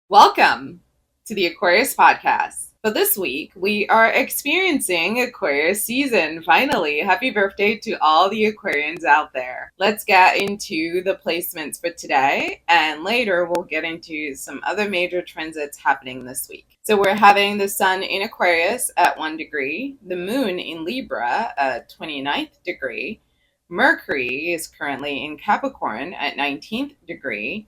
Welcome to the Aquarius podcast. So this week we are experiencing Aquarius season. Finally, happy birthday to all the Aquarians out there. Let's get into the placements for today, and later we'll get into some other major transits happening this week. So we're having the sun in Aquarius at 1 degree, the moon in Libra at 29th degree, Mercury is currently in Capricorn at 19th degree,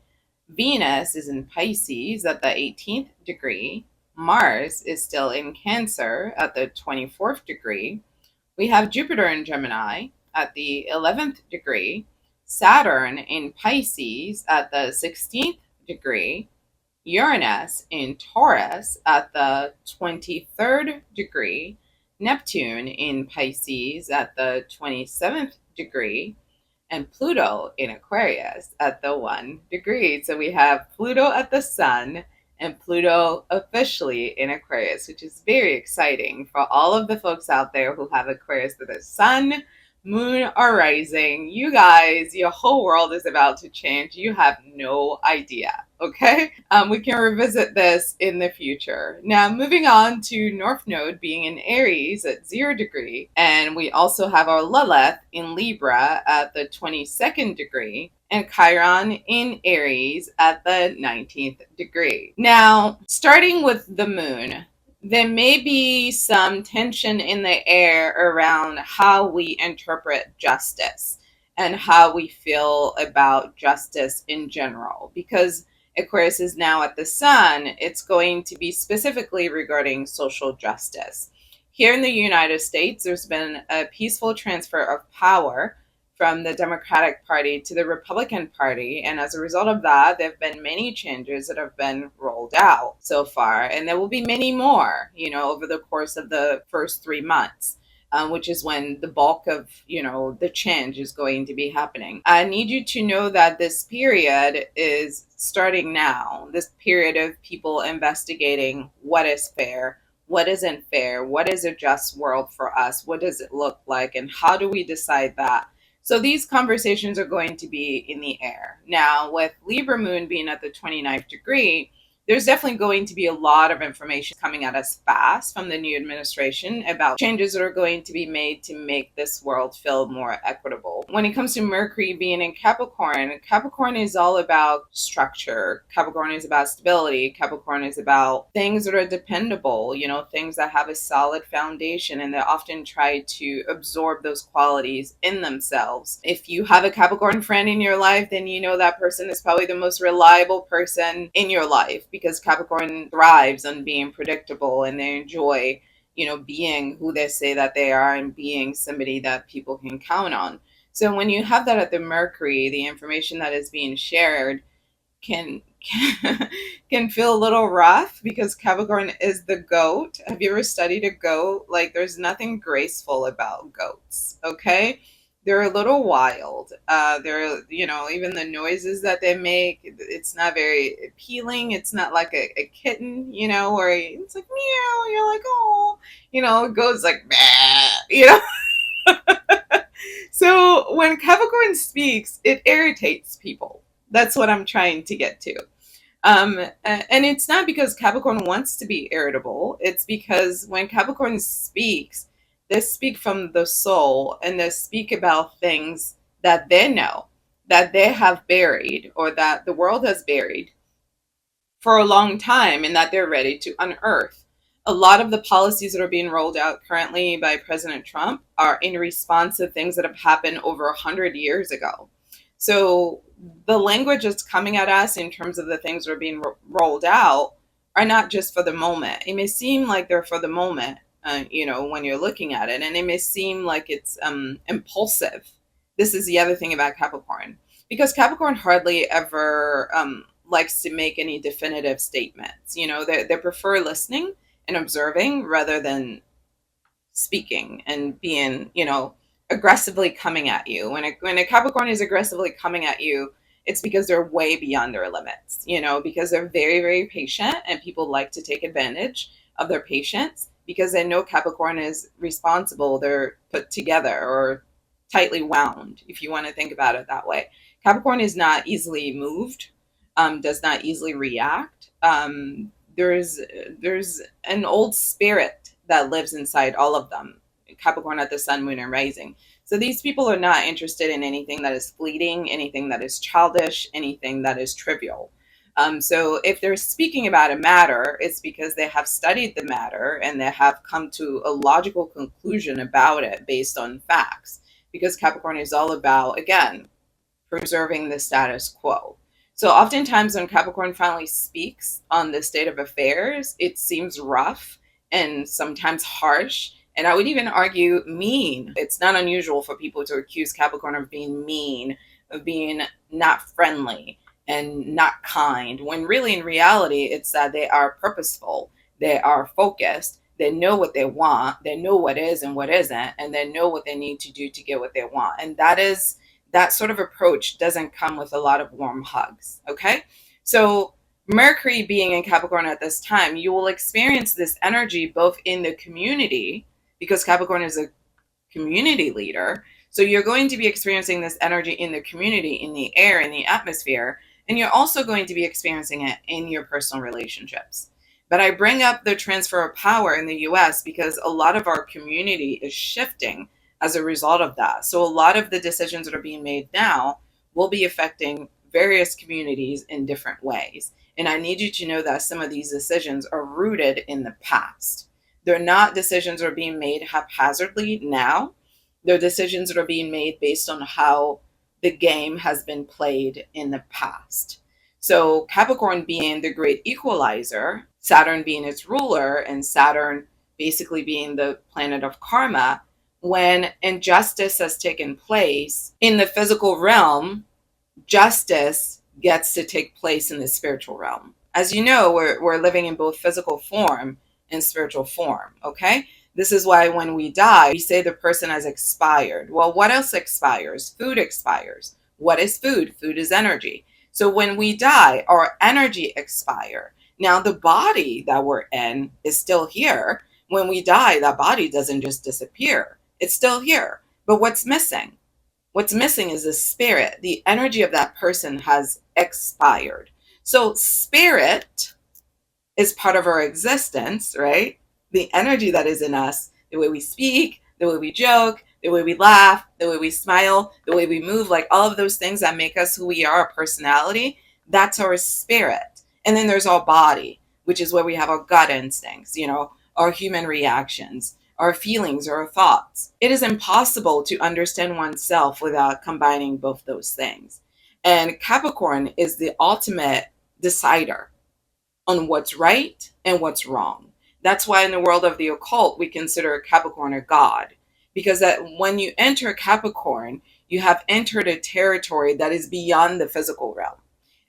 Venus is in Pisces at the 18th degree. Mars is still in Cancer at the 24th degree. We have Jupiter in Gemini at the 11th degree. Saturn in Pisces at the 16th degree. Uranus in Taurus at the 23rd degree. Neptune in Pisces at the 27th degree, and Pluto in Aquarius at the 1 degree. So we have Pluto at the sun and Pluto officially in Aquarius, which is very exciting for all of the folks out there who have Aquarius with the sun, moon, or rising. You guys, your whole world is about to change. You have no idea. Okay, we can revisit this in the future. Now, moving on to North Node being in Aries at 0 degree, and we also have our Lilith in Libra at the 22nd degree, and Chiron in Aries at the 19th degree. Now, starting with the moon, there may be some tension in the air around how we interpret justice and how we feel about justice in general, because Aquarius is now at the sun. It's going to be specifically regarding social justice. Here in the United States, there's been a peaceful transfer of power from the Democratic Party to the Republican Party. And as a result of that, there have been many changes that have been rolled out so far. And there will be many more, over the course of the first 3 months. Which is when the bulk of, the change is going to be happening. I need you to know that this period is starting now. This period of people investigating what is fair, what isn't fair, what is a just world for us, what does it look like, and how do we decide that? So these conversations are going to be in the air. Now, with Libra moon being at the 29th degree, there's definitely going to be a lot of information coming at us fast from the new administration about changes that are going to be made to make this world feel more equitable. When it comes to Mercury being in Capricorn, Capricorn is all about structure. Capricorn is about stability. Capricorn is about things that are dependable, things that have a solid foundation, and they often try to absorb those qualities in themselves. If you have a Capricorn friend in your life, then you know that person is probably the most reliable person in your life, because Capricorn thrives on being predictable, and they enjoy, being who they say that they are and being somebody that people can count on. So when you have that at the Mercury, the information that is being shared can can feel a little rough, because Capricorn is the goat. Have you ever studied a goat? Like, there's nothing graceful about goats, okay? They're a little wild. They're, even the noises that they make, it's not very appealing. It's not like a kitten, where it's like meow, you're like, oh, it goes like, bah, So when Capricorn speaks, it irritates people. That's what I'm trying to get to. And it's not because Capricorn wants to be irritable. It's because when Capricorn speaks, they speak from the soul, and they speak about things that they know, that they have buried, or that the world has buried for a long time, and that they're ready to unearth. A lot of the policies that are being rolled out currently by President Trump are in response to things that have happened over 100 years ago. So the language that's coming at us in terms of the things that are being rolled out are not just for the moment. It may seem like they're for the moment, when you're looking at it, and it may seem like it's impulsive. This is the other thing about Capricorn, because Capricorn hardly ever likes to make any definitive statements. They prefer listening and observing rather than speaking and being, aggressively coming at you. When a Capricorn is aggressively coming at you, it's because they're way beyond their limits, because they're very, very patient, and people like to take advantage of their patience because they know Capricorn is responsible. They're put together or tightly wound, if you want to think about it that way. Capricorn is not easily moved. does not easily react. There's an old spirit that lives inside all of them. Capricorn at the sun, moon, and rising. So these people are not interested in anything that is fleeting, anything that is childish, anything that is trivial. So if they're speaking about a matter, it's because they have studied the matter and they have come to a logical conclusion about it based on facts. Because Capricorn is all about, again, preserving the status quo. So oftentimes when Capricorn finally speaks on the state of affairs, it seems rough and sometimes harsh. And I would even argue mean. It's not unusual for people to accuse Capricorn of being mean, of being not friendly and not kind, when really in reality, it's that they are purposeful, they are focused, they know what they want, they know what is and what isn't, and they know what they need to do to get what they want. And that sort of approach doesn't come with a lot of warm hugs. Okay. So Mercury being in Capricorn at this time, you will experience this energy both in the community, because Capricorn is a community leader. So you're going to be experiencing this energy in the community, in the air, in the atmosphere, and you're also going to be experiencing it in your personal relationships. But I bring up the transfer of power in the US because a lot of our community is shifting as a result of that. So a lot of the decisions that are being made now will be affecting various communities in different ways. And I need you to know that some of these decisions are rooted in the past. They're not decisions that are being made haphazardly now. They're decisions that are being made based on how the game has been played in the past. So Capricorn being the great equalizer, Saturn being its ruler, and Saturn basically being the planet of karma, when injustice has taken place in the physical realm, justice gets to take place in the spiritual realm. As you know, we're living in both physical form and spiritual form, okay? This is why when we die, we say the person has expired. Well, what else expires? Food expires. What is food? Food is energy. So when we die, our energy expires. Now, the body that we're in is still here. When we die, that body doesn't just disappear. It's still here. But what's missing? What's missing is the spirit. The energy of that person has expired. So spirit is part of our existence, right? The energy that is in us, the way we speak, the way we joke, the way we laugh, the way we smile, the way we move, like all of those things that make us who we are, our personality, that's our spirit. And then there's our body, which is where we have our gut instincts, our human reactions, our feelings, our thoughts. It is impossible to understand oneself without combining both those things. And Capricorn is the ultimate decider on what's right and what's wrong. That's why in the world of the occult, we consider Capricorn a god, because that when you enter Capricorn, you have entered a territory that is beyond the physical realm.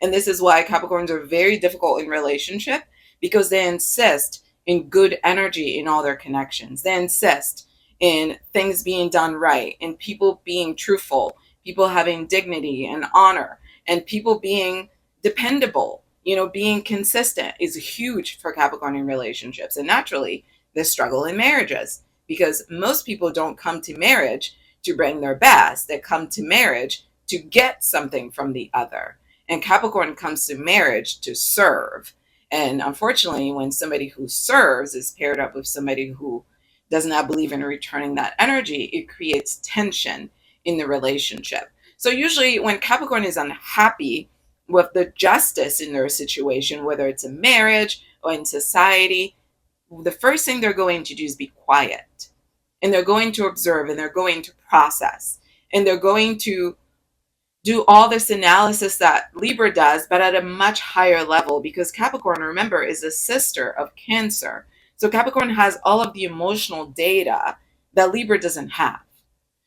And this is why Capricorns are very difficult in relationship, because they insist in good energy in all their connections. They insist in things being done right, and people being truthful, people having dignity and honor, and people being dependable. Being consistent is huge for Capricorn in relationships. And naturally, the struggle in marriages, because most people don't come to marriage to bring their best. They come to marriage to get something from the other. And Capricorn comes to marriage to serve. And unfortunately, when somebody who serves is paired up with somebody who does not believe in returning that energy, it creates tension in the relationship. So usually when Capricorn is unhappy with the justice in their situation, whether it's a marriage or in society, the first thing they're going to do is be quiet. And they're going to observe, and they're going to process, and they're going to do all this analysis that Libra does, but at a much higher level, because Capricorn, remember, is a sister of Cancer. So Capricorn has all of the emotional data that Libra doesn't have.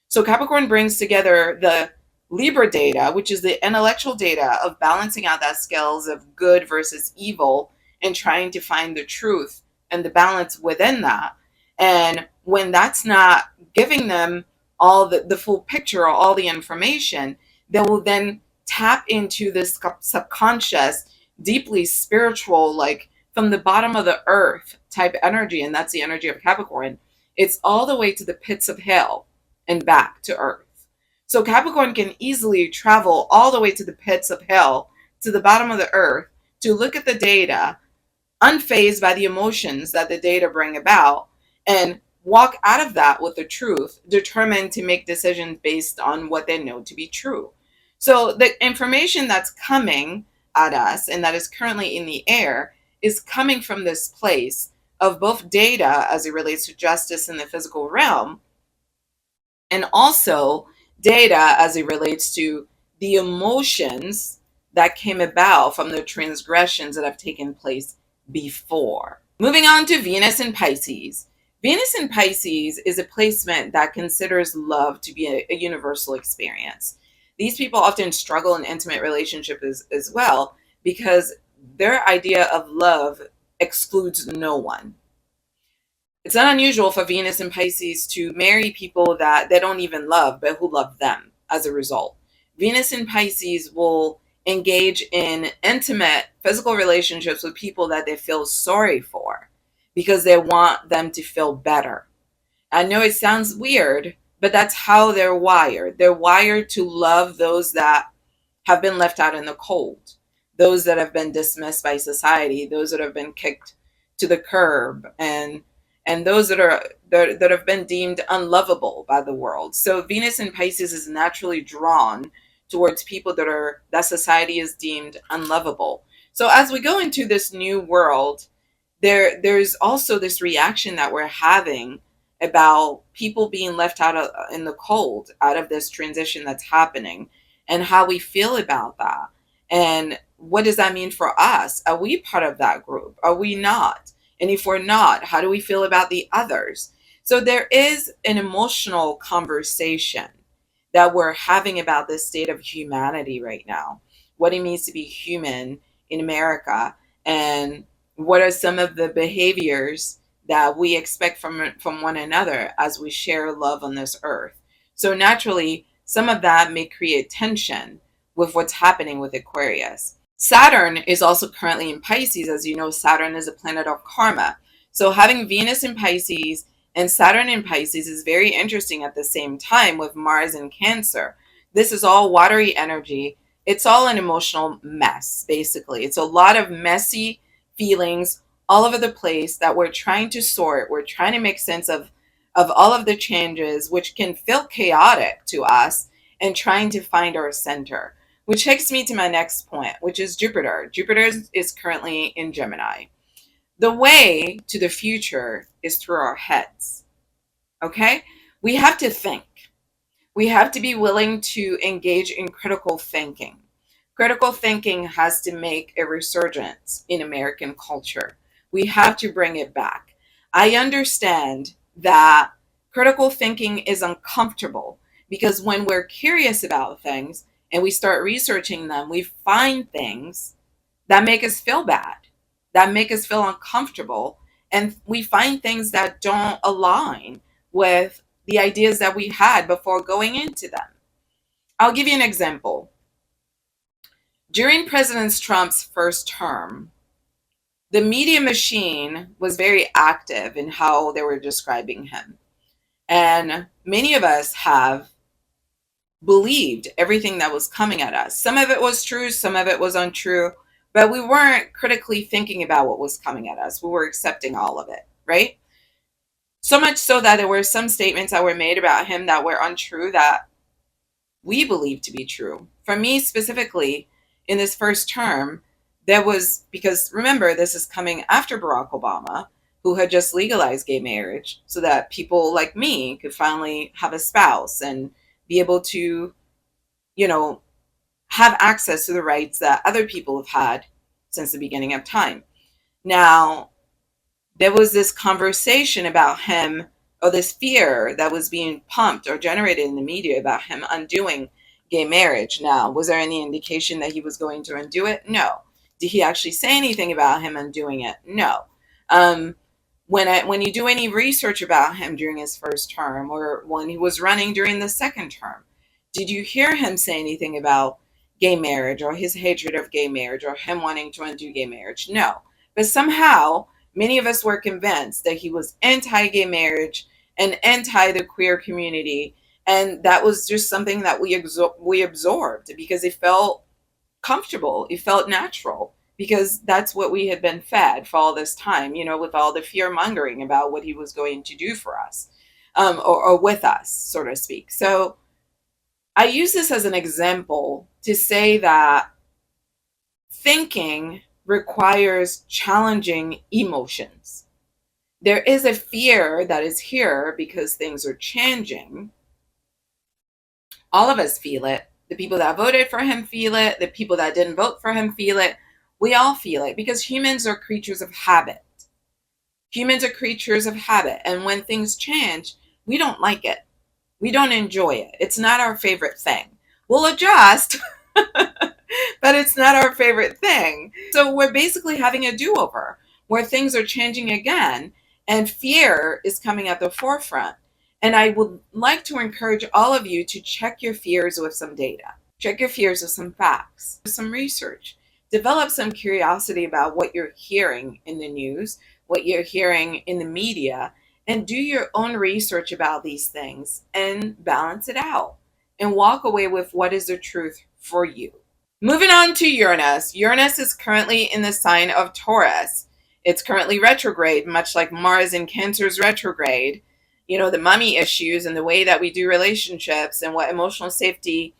So Capricorn brings together the Libra data, which is the intellectual data of balancing out that scales of good versus evil and trying to find the truth and the balance within that. And when that's not giving them all the full picture or all the information, they will then tap into this subconscious, deeply spiritual, like from the bottom of the earth type energy. And that's the energy of Capricorn. It's all the way to the pits of hell and back to earth. So Capricorn can easily travel all the way to the pits of hell to the bottom of the earth to look at the data, unfazed by the emotions that the data bring about, and walk out of that with the truth, determined to make decisions based on what they know to be true. So the information that's coming at us and that is currently in the air is coming from this place of both data as it relates to justice in the physical realm, and also data as it relates to the emotions that came about from the transgressions that have taken place before. Moving on to Venus in Pisces. Venus in Pisces is a placement that considers love to be a universal experience. These people often struggle in intimate relationships as well because their idea of love excludes no one. It's not unusual for Venus and Pisces to marry people that they don't even love, but who love them as a result. Venus and Pisces will engage in intimate physical relationships with people that they feel sorry for because they want them to feel better. I know it sounds weird, but that's how they're wired. They're wired to love those that have been left out in the cold, those that have been dismissed by society, those that have been kicked to the curb, and those that have been deemed unlovable by the world. So Venus in Pisces is naturally drawn towards people that society is deemed unlovable. So as we go into this new world, there's also this reaction that we're having about people being left in the cold out of this transition that's happening, and how we feel about that, and what does that mean for us? Are we part of that group? Are we not? And if we're not, how do we feel about the others? So there is an emotional conversation that we're having about this state of humanity right now, what it means to be human in America, and what are some of the behaviors that we expect from one another as we share love on this earth. So naturally, some of that may create tension with what's happening with Aquarius. Saturn is also currently in Pisces. As you know, Saturn is a planet of karma. So having Venus in Pisces and Saturn in Pisces is very interesting at the same time with Mars in Cancer. This is all watery energy. It's all an emotional mess, basically. It's a lot of messy feelings all over the place that we're trying to sort. We're trying to make sense of all of the changes, which can feel chaotic to us, and trying to find our center. Which takes me to my next point, which is Jupiter. Jupiter is currently in Gemini. The way to the future is through our heads. Okay? We have to think. We have to be willing to engage in critical thinking. Critical thinking has to make a resurgence in American culture. We have to bring it back. I understand that critical thinking is uncomfortable because when we're curious about things and we start researching them, we find things that make us feel bad, that make us feel uncomfortable, and we find things that don't align with the ideas that we had before going into them. I'll give you an example. During President Trump's first term, the media machine was very active in how they were describing him. And many of us have believed everything that was coming at us. Some of it was true, some of it was untrue, but we weren't critically thinking about what was coming at us. We were accepting all of it, right? So much so that there were some statements that were made about him that were untrue that we believed to be true. For me specifically, in this first term, there was, because remember, this is coming after Barack Obama, who had just legalized gay marriage so that people like me could finally have a spouse and be able to, have access to the rights that other people have had since the beginning of time. Now, there was this conversation about him, or this fear that was being pumped or generated in the media about him undoing gay marriage. Now, was there any indication that he was going to undo it? No. Did he actually say anything about him undoing it? No. When you do any research about him during his first term, or when he was running during the second term, did you hear him say anything about gay marriage or his hatred of gay marriage or him wanting to undo gay marriage? No. But somehow, many of us were convinced that he was anti-gay marriage and anti the queer community, and that was just something that we absorbed because it felt comfortable. It felt natural because that's what we had been fed for all this time, with all the fear mongering about what he was going to do for us, or with us, so to speak. So I use this as an example to say that thinking requires challenging emotions. There is a fear that is here because things are changing. All of us feel it. The people that voted for him feel it. The people that didn't vote for him feel it. We all feel it because humans are creatures of habit. Humans are creatures of habit. And when things change, we don't like it. We don't enjoy it. It's not our favorite thing. We'll adjust, but it's not our favorite thing. So we're basically having a do-over where things are changing again and fear is coming at the forefront. And I would like to encourage all of you to check your fears with some data. Check your fears with some facts, some research. Develop some curiosity about what you're hearing in the news, what you're hearing in the media, and do your own research about these things and balance it out and walk away with what is the truth for you. Moving on to Uranus. Uranus is currently in the sign of Taurus. It's currently retrograde, much like Mars in Cancer's retrograde. The money issues and the way that we do relationships and what emotional safety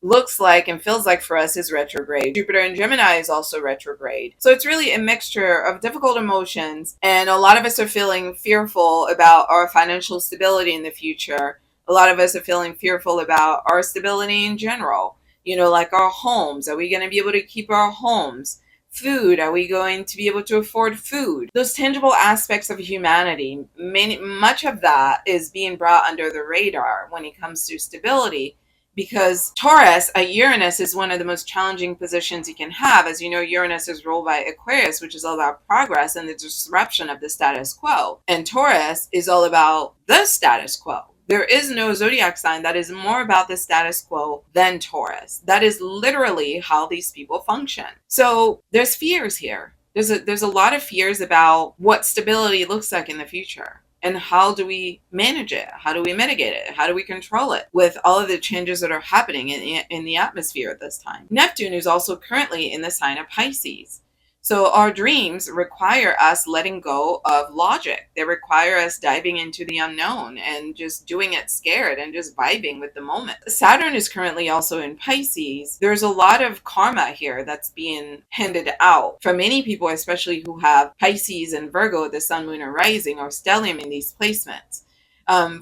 looks like and feels like for us is retrograde. Jupiter in Gemini is also retrograde. So it's really a mixture of difficult emotions, and a lot of us are feeling fearful about our financial stability in the future. A lot of us are feeling fearful about our stability in general. Like our homes. Are we going to be able to keep our homes? Food. Are we going to be able to afford food? Those tangible aspects of humanity, much of that is being brought under the radar when it comes to stability, because Taurus at Uranus is one of the most challenging positions you can have. As you know, Uranus is ruled by Aquarius, which is all about progress and the disruption of the status quo. And Taurus is all about the status quo. There is no zodiac sign that is more about the status quo than Taurus. That is literally how these people function. So there's fears here. There's a lot of fears about what stability looks like in the future. And how do we manage it? How do we mitigate it? How do we control it with all of the changes that are happening in the atmosphere at this time? Neptune is also currently in the sign of Pisces. So our dreams require us letting go of logic. They require us diving into the unknown and just doing it scared and just vibing with the moment. Saturn is currently also in Pisces. There's a lot of karma here that's being handed out. For many people, especially who have Pisces and Virgo, the sun, moon, and rising, or stellium in these placements.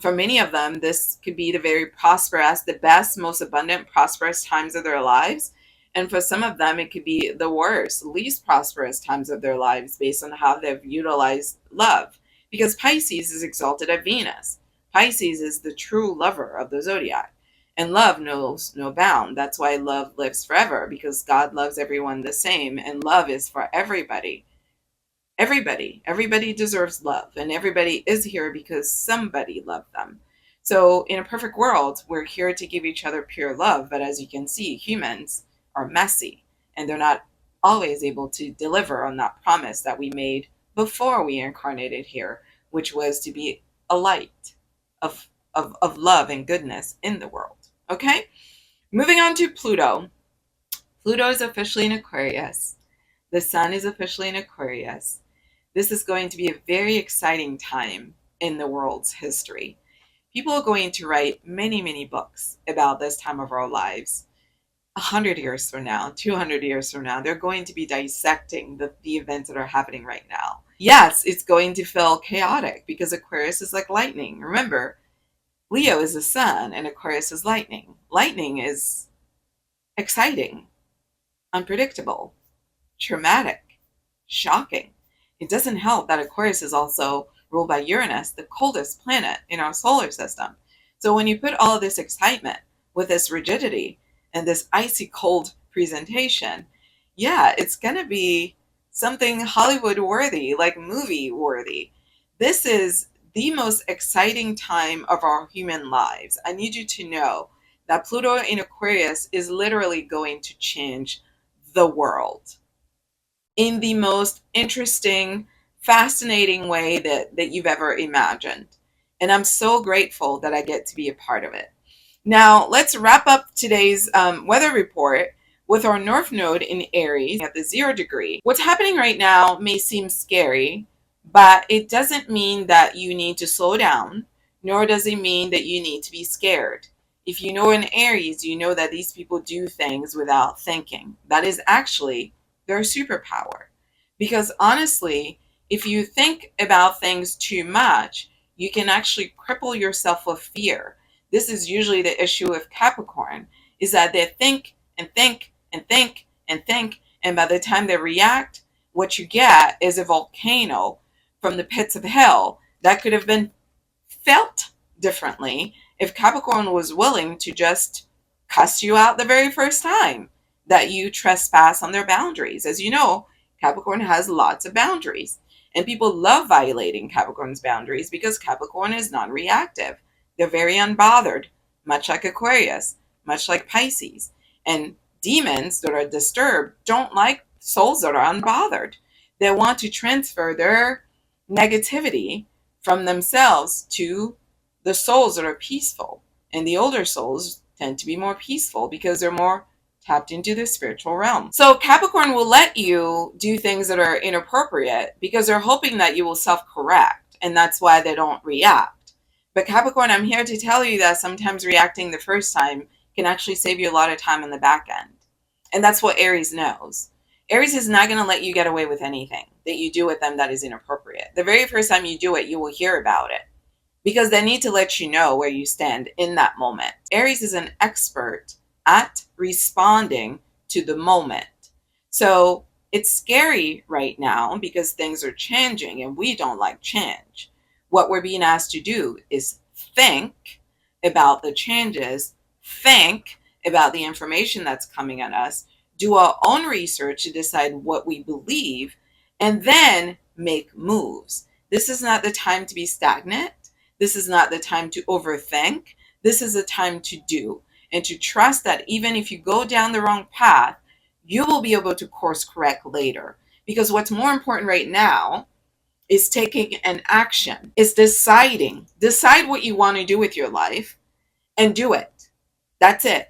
For many of them, this could be the very prosperous, the best, most abundant, prosperous times of their lives. And for some of them, it could be the worst, least prosperous times of their lives based on how they've utilized love. Because Pisces is exalted at Venus. Pisces is the true lover of the zodiac. And love knows no bound. That's why love lives forever, because God loves everyone the same. And love is for everybody. Everybody deserves love. And everybody is here because somebody loved them. So in a perfect world, we're here to give each other pure love. But as you can see, humans are messy, and they're not always able to deliver on that promise that we made before we incarnated here, which was to be a light of love and goodness in the world. Okay, moving on to Pluto. Pluto is officially in Aquarius. The sun is officially in Aquarius. This is going to be a very exciting time in the world's history. People are going to write many books about this time of our lives. 100 years from now, 200 years from now, they're going to be dissecting the events that are happening right now. Yes, it's going to feel chaotic because Aquarius is like lightning. Remember, Leo is the sun and Aquarius is lightning. Lightning is exciting, unpredictable, traumatic, shocking. It doesn't help that Aquarius is also ruled by Uranus, the coldest planet in our solar system. So when you put all of this excitement with this rigidity and this icy cold presentation, yeah, it's going to be something Hollywood worthy, like movie worthy. This is the most exciting time of our human lives. I need you to know that Pluto in Aquarius is literally going to change the world in the most interesting, fascinating way that you've ever imagined. And I'm so grateful that I get to be a part of it. Now, let's wrap up today's weather report with our North Node in Aries at the 0 degree, what's happening right now may seem scary, but it doesn't mean that you need to slow down, nor does it mean that you need to be scared. If you know in Aries, you know that these people do things without thinking. That is actually their superpower. Because honestly, if you think about things too much, you can actually cripple yourself with fear. This is usually the issue with Capricorn, is that they think and think and think and think, and by the time they react, what you get is a volcano from the pits of hell that could have been felt differently if Capricorn was willing to just cuss you out the very first time that you trespass on their boundaries. As you know, Capricorn has lots of boundaries, and people love violating Capricorn's boundaries because Capricorn is non-reactive. They're very unbothered, much like Aquarius, much like Pisces. And demons that are disturbed don't like souls that are unbothered. They want to transfer their negativity from themselves to the souls that are peaceful. And the older souls tend to be more peaceful because they're more tapped into the spiritual realm. So Capricorn will let you do things that are inappropriate because they're hoping that you will self-correct, and that's why they don't react. But Capricorn, I'm here to tell you that sometimes reacting the first time can actually save you a lot of time on the back end. And that's what Aries knows. Aries is not going to let you get away with anything that you do with them that is inappropriate. The very first time you do it, you will hear about it because they need to let you know where you stand in that moment. Aries is an expert at responding to the moment. So it's scary right now because things are changing and we don't like change. What we're being asked to do is think about the changes, think about the information that's coming at us, do our own research to decide what we believe, and then make moves. This is not the time to be stagnant. This is not the time to overthink. This is the time to do and to trust that even if you go down the wrong path, you will be able to course correct later. Because what's more important right now is taking an action, is deciding. Decide what you want to do with your life and do it. That's it.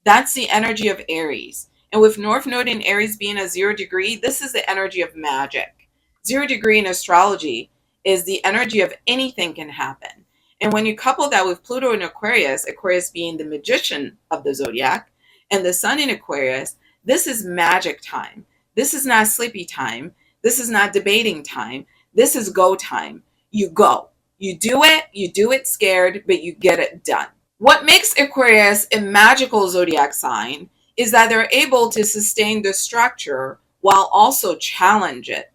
That's the energy of Aries. And with North Node in Aries being a 0 degree, this is the energy of magic. 0 degree in astrology is the energy of anything can happen. And when you couple that with Pluto in Aquarius, Aquarius being the magician of the zodiac, and the sun in Aquarius, this is magic time. This is not sleepy time. This is not debating time. This is go time. You go. You do it scared, but you get it done. What makes Aquarius a magical zodiac sign is that they're able to sustain the structure while also challenge it.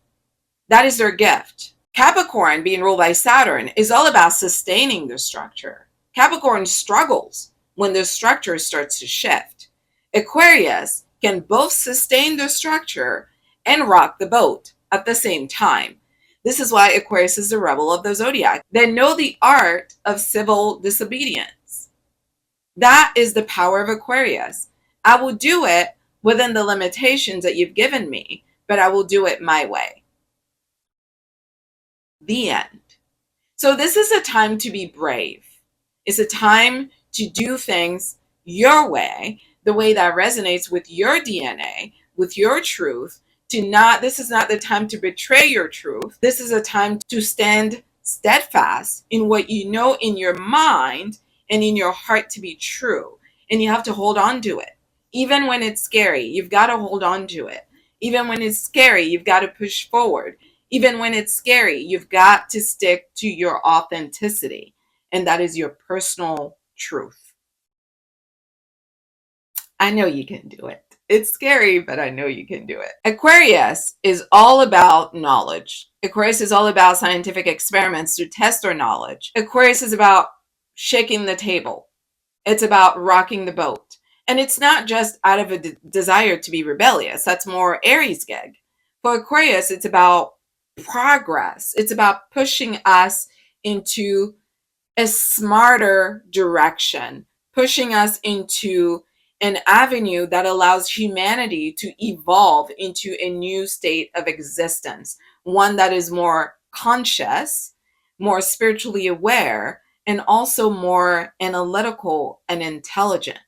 That is their gift. Capricorn, being ruled by Saturn, is all about sustaining the structure. Capricorn struggles when the structure starts to shift. Aquarius can both sustain the structure and rock the boat at the same time. This is why Aquarius is the rebel of the zodiac. They know the art of civil disobedience. That is the power of Aquarius. I will do it within the limitations that you've given me, but I will do it my way. The end. So this is a time to be brave. It's a time to do things your way, the way that resonates with your DNA, with your truth. This is not the time to betray your truth. This is a time to stand steadfast in what you know in your mind and in your heart to be true. And you have to hold on to it. Even when it's scary, you've got to hold on to it. Even when it's scary, you've got to push forward. Even when it's scary, you've got to stick to your authenticity. And that is your personal truth. I know you can do it. It's scary, but I know you can do it. Aquarius is all about knowledge. Aquarius is all about scientific experiments to test our knowledge. Aquarius is about shaking the table. It's about rocking the boat. And it's not just out of a desire to be rebellious. That's more Aries gig. For Aquarius, it's about progress. It's about pushing us into a smarter direction, pushing us into an avenue that allows humanity to evolve into a new state of existence, one that is more conscious, more spiritually aware, and also more analytical and intelligent.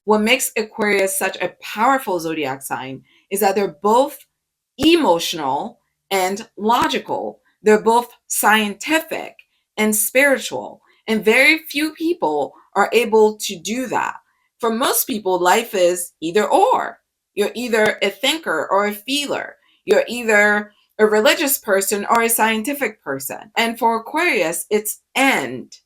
What makes Aquarius such a powerful zodiac sign is that they're both emotional and logical. They're both scientific and spiritual. And very few people are able to do that. For most people, life is either or. You're either a thinker or a feeler. You're either a religious person or a scientific person. And for Aquarius, it's and,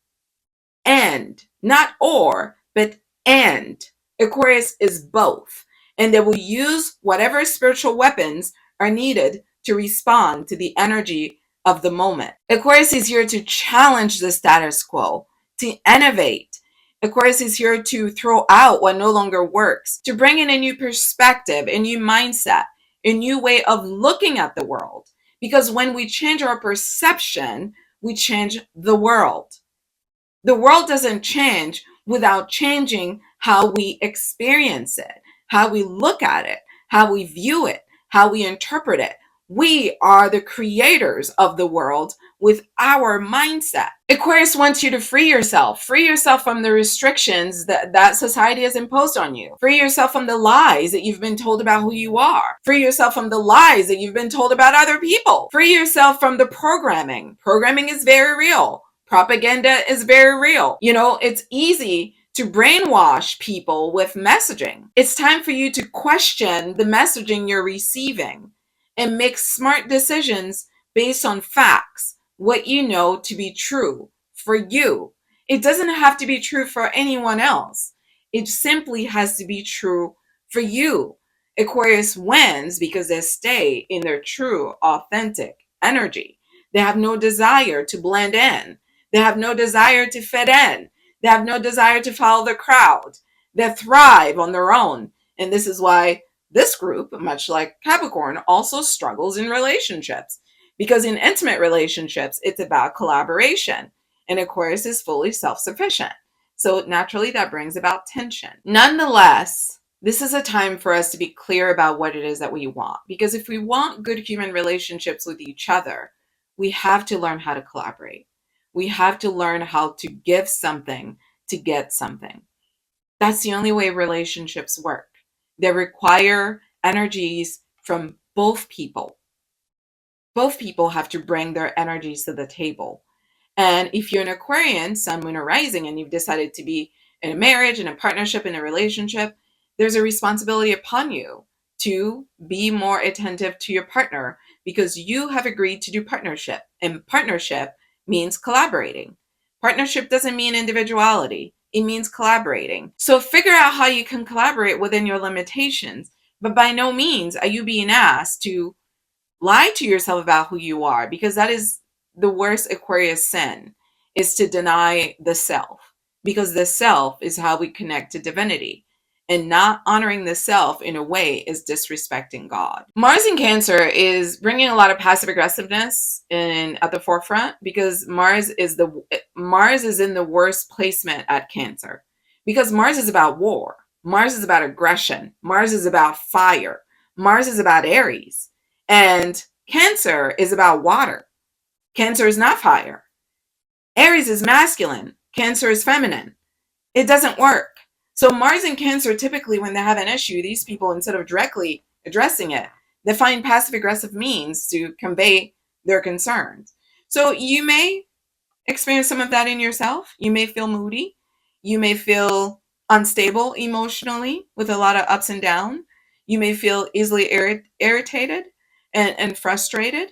not or, but and. Aquarius is both. And they will use whatever spiritual weapons are needed to respond to the energy of the moment. Aquarius is here to challenge the status quo, to innovate. Aquarius is here to throw out what no longer works, to bring in a new perspective, a new mindset, a new way of looking at the world. Because when we change our perception, we change the world. The world doesn't change without changing how we experience it, how we look at it, how we view it, how we interpret it. We are the creators of the world with our mindset. Aquarius wants you to free yourself from the restrictions that society has imposed on you. Free yourself from the lies that you've been told about who you are. Free yourself from the lies that you've been told about other people. Free yourself from the programming. Programming is very real. Propaganda is very real. It's easy to brainwash people with messaging. It's time for you to question the messaging you're receiving and make smart decisions based on facts, what you know to be true for you. It doesn't have to be true for anyone else. It simply has to be true for you. Aquarius wins because they stay in their true, authentic energy. They have no desire to blend in. They have no desire to fit in. They have no desire to follow the crowd. They thrive on their own. And this is why this group, much like Capricorn, also struggles in relationships. Because in intimate relationships, it's about collaboration. And Aquarius is fully self-sufficient. So naturally, that brings about tension. Nonetheless, this is a time for us to be clear about what it is that we want. Because if we want good human relationships with each other, we have to learn how to collaborate. We have to learn how to give something to get something. That's the only way relationships work. They require energies from both people. Both people have to bring their energies to the table. And if you're an Aquarian, Sun, Moon, or Rising, and you've decided to be in a marriage, in a partnership, in a relationship, there's a responsibility upon you to be more attentive to your partner because you have agreed to do partnership. And partnership means collaborating. Partnership doesn't mean individuality. It means collaborating. So figure out how you can collaborate within your limitations. But by no means are you being asked to lie to yourself about who you are, because that is the worst Aquarius sin, is to deny the self, because the self is how we connect to divinity. And not honoring the self in a way is disrespecting God. Mars in Cancer is bringing a lot of passive aggressiveness at the forefront because Mars is in the worst placement at Cancer. Because Mars is about war. Mars is about aggression. Mars is about fire. Mars is about Aries. And Cancer is about water. Cancer is not fire. Aries is masculine. Cancer is feminine. It doesn't work. So Mars and Cancer, typically when they have an issue, these people, instead of directly addressing it, they find passive aggressive means to convey their concerns. So you may experience some of that in yourself. You may feel moody. You may feel unstable emotionally with a lot of ups and downs. You may feel easily irritated and frustrated.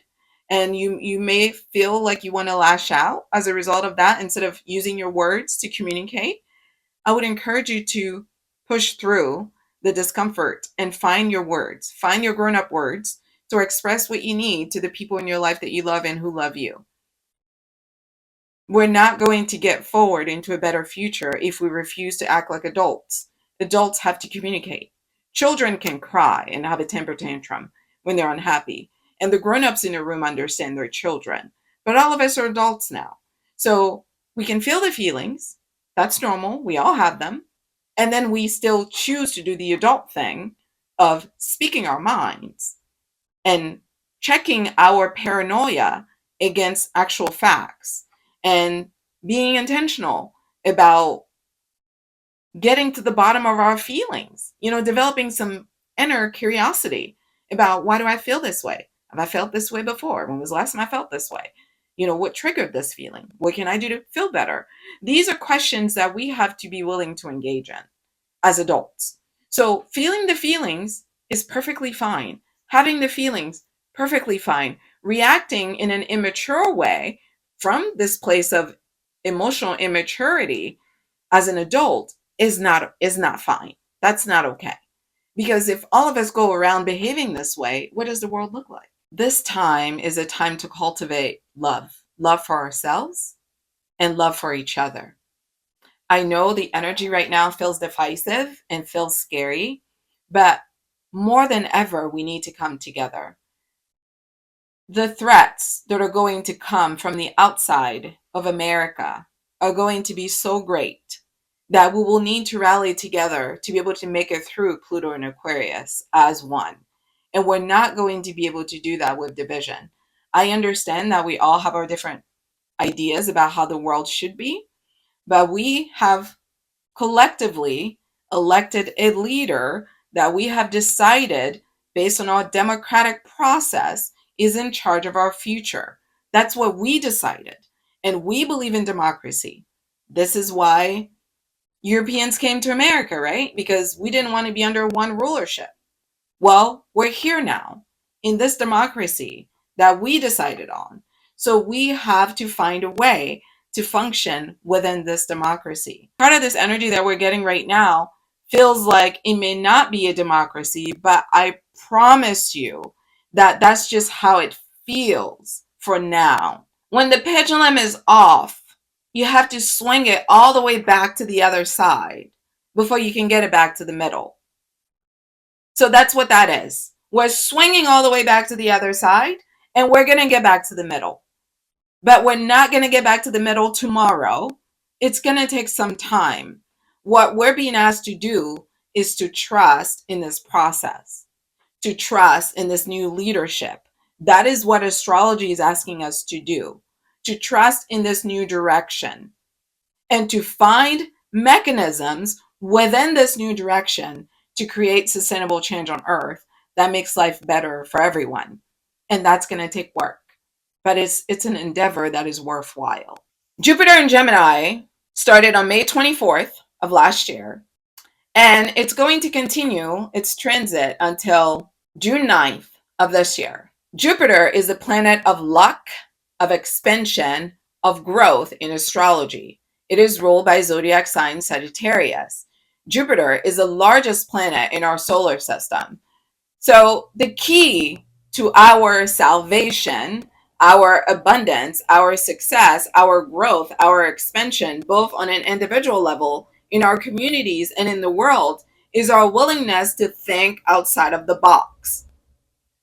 And you may feel like you want to lash out as a result of that instead of using your words to communicate. I would encourage you to push through the discomfort and find your words, find your grown-up words to express what you need to the people in your life that you love and who love you. We're not going to get forward into a better future if we refuse to act like adults. Adults have to communicate. Children can cry and have a temper tantrum when they're unhappy, and the grown-ups in the room understand their children. But all of us are adults now. So we can feel the feelings. That's normal. We all have them. And then we still choose to do the adult thing of speaking our minds and checking our paranoia against actual facts and being intentional about getting to the bottom of our feelings, developing some inner curiosity about, why do I feel this way? Have I felt this way before? When was the last time I felt this way? What triggered this feeling? What can I do to feel better? These are questions that we have to be willing to engage in as adults. So feeling the feelings is perfectly fine. Having the feelings, perfectly fine. Reacting in an immature way from this place of emotional immaturity as an adult is not fine. That's not okay. Because if all of us go around behaving this way, what does the world look like? This time is a time to cultivate love for ourselves and love for each other. I know the energy right now feels divisive and feels scary, but more than ever, we need to come together. The threats that are going to come from the outside of America are going to be so great that we will need to rally together to be able to make it through Pluto and Aquarius as one. And we're not going to be able to do that with division. I understand that we all have our different ideas about how the world should be, but we have collectively elected a leader that we have decided, based on our democratic process, is in charge of our future. That's what we decided. And we believe in democracy. This is why Europeans came to America, right? Because we didn't want to be under one rulership. Well, we're here now in this democracy that we decided on. So we have to find a way to function within this democracy. Part of this energy that we're getting right now feels like it may not be a democracy, but I promise you that that's just how it feels for now. When the pendulum is off, you have to swing it all the way back to the other side before you can get it back to the middle. So that's what that is. We're swinging all the way back to the other side, and we're going to get back to the middle. But we're not going to get back to the middle tomorrow. It's going to take some time. What we're being asked to do is to trust in this process, to trust in this new leadership. That is what astrology is asking us to do, to trust in this new direction and to find mechanisms within this new direction to create sustainable change on Earth that makes life better for everyone. And that's going to take work, but it's an endeavor that is worthwhile. Jupiter in Gemini started on May 24th of last year, and it's going to continue its transit until June 9th of this year. Jupiter is the planet of luck, of expansion, of growth in astrology. It is ruled by zodiac sign Sagittarius. Jupiter is the largest planet in our solar system. So the key to our salvation, our abundance, our success, our growth, our expansion, both on an individual level, in our communities, and in the world, is our willingness to think outside of the box.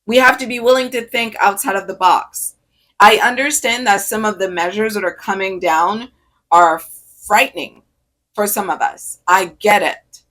We have to be willing to think outside of the box. I understand that some of the measures that are coming down are frightening for some of us. I get it.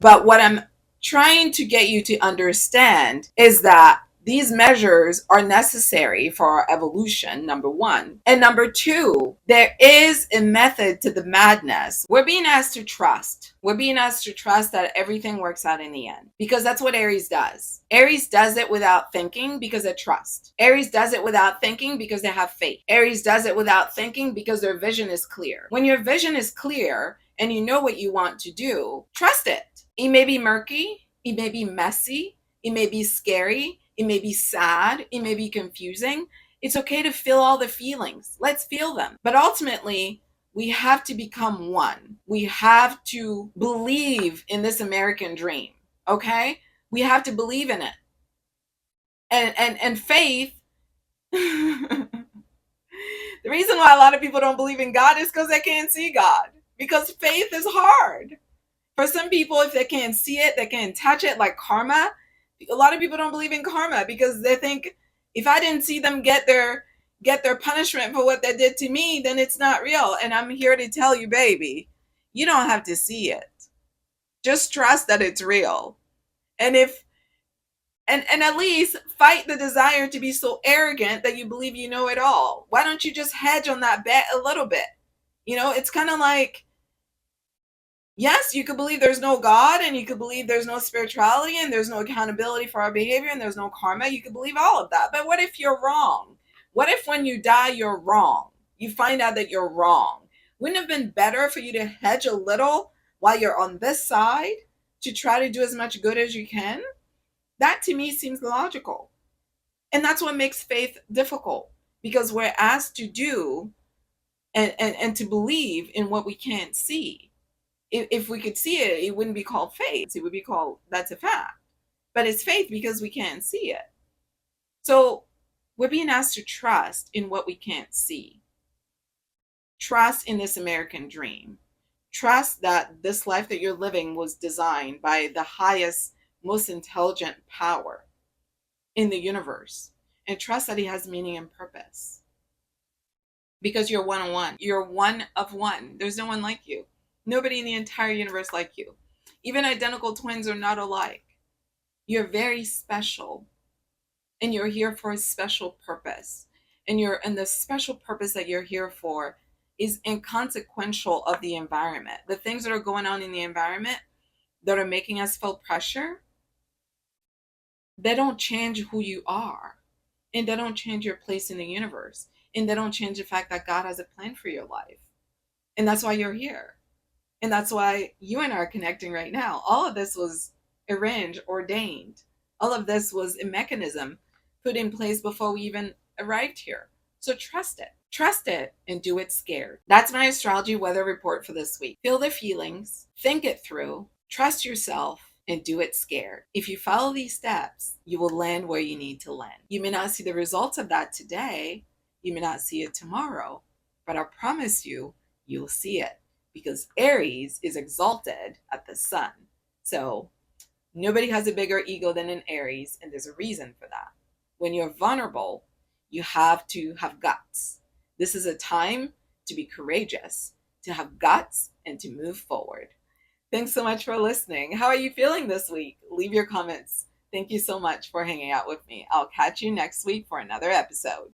But what I'm trying to get you to understand is that these measures are necessary for our evolution, number one. And number two, there is a method to the madness. We're being asked to trust. We're being asked to trust that everything works out in the end, because that's what Aries does. Aries does it without thinking because they trust. Aries does it without thinking because they have faith. Aries does it without thinking because their vision is clear. When your vision is clear and you know what you want to do, trust it. It may be murky, it may be messy, it may be scary, it may be sad, it may be confusing. It's okay to feel all the feelings. Let's feel them. But ultimately, we have to become one. We have to believe in this American dream, okay? We have to believe in it. And faith, the reason why a lot of people don't believe in God is because they can't see God. Because faith is hard. For some people, if they can't see it, they can't touch it, like karma. A lot of people don't believe in karma because they think, if I didn't see them get their punishment for what they did to me, then it's not real. And I'm here to tell you, baby, you don't have to see it. Just trust that it's real. And at least fight the desire to be so arrogant that you believe you know it all. Why don't you just hedge on that bet a little bit? It's kind of like, Yes, you could believe there's no God, and you could believe there's no spirituality, and there's no accountability for our behavior, and there's no karma. You could believe all of that. But what if you're wrong? What if when you die, you're wrong? You find out that you're wrong. Wouldn't it have been better for you to hedge a little while you're on this side to try to do as much good as you can? That to me seems logical. And that's what makes faith difficult, because we're asked to do and to believe in what we can't see. If we could see it, it wouldn't be called faith. It would be called, that's a fact. But it's faith because we can't see it. So we're being asked to trust in what we can't see. Trust in this American dream. Trust that this life that you're living was designed by the highest, most intelligent power in the universe. And trust that it has meaning and purpose. Because you're one on one. You're one of one. There's no one like you. Nobody in the entire universe like you. Even identical twins are not alike. You're very special. And you're here for a special purpose. And the special purpose that you're here for is inconsequential of the environment. The things that are going on in the environment that are making us feel pressure, they don't change who you are. And they don't change your place in the universe. And they don't change the fact that God has a plan for your life. And that's why you're here. And that's why you and I are connecting right now. All of this was arranged, ordained. All of this was a mechanism put in place before we even arrived here. So trust it. Trust it and do it scared. That's my astrology weather report for this week. Feel the feelings, think it through, trust yourself, and do it scared. If you follow these steps, you will land where you need to land. You may not see the results of that today. You may not see it tomorrow, but I promise you, you'll see it, because Aries is exalted at the sun. So nobody has a bigger ego than an Aries, and there's a reason for that. When you're vulnerable, you have to have guts. This is a time to be courageous, to have guts, and to move forward. Thanks so much for listening. How are you feeling this week? Leave your comments. Thank you so much for hanging out with me. I'll catch you next week for another episode.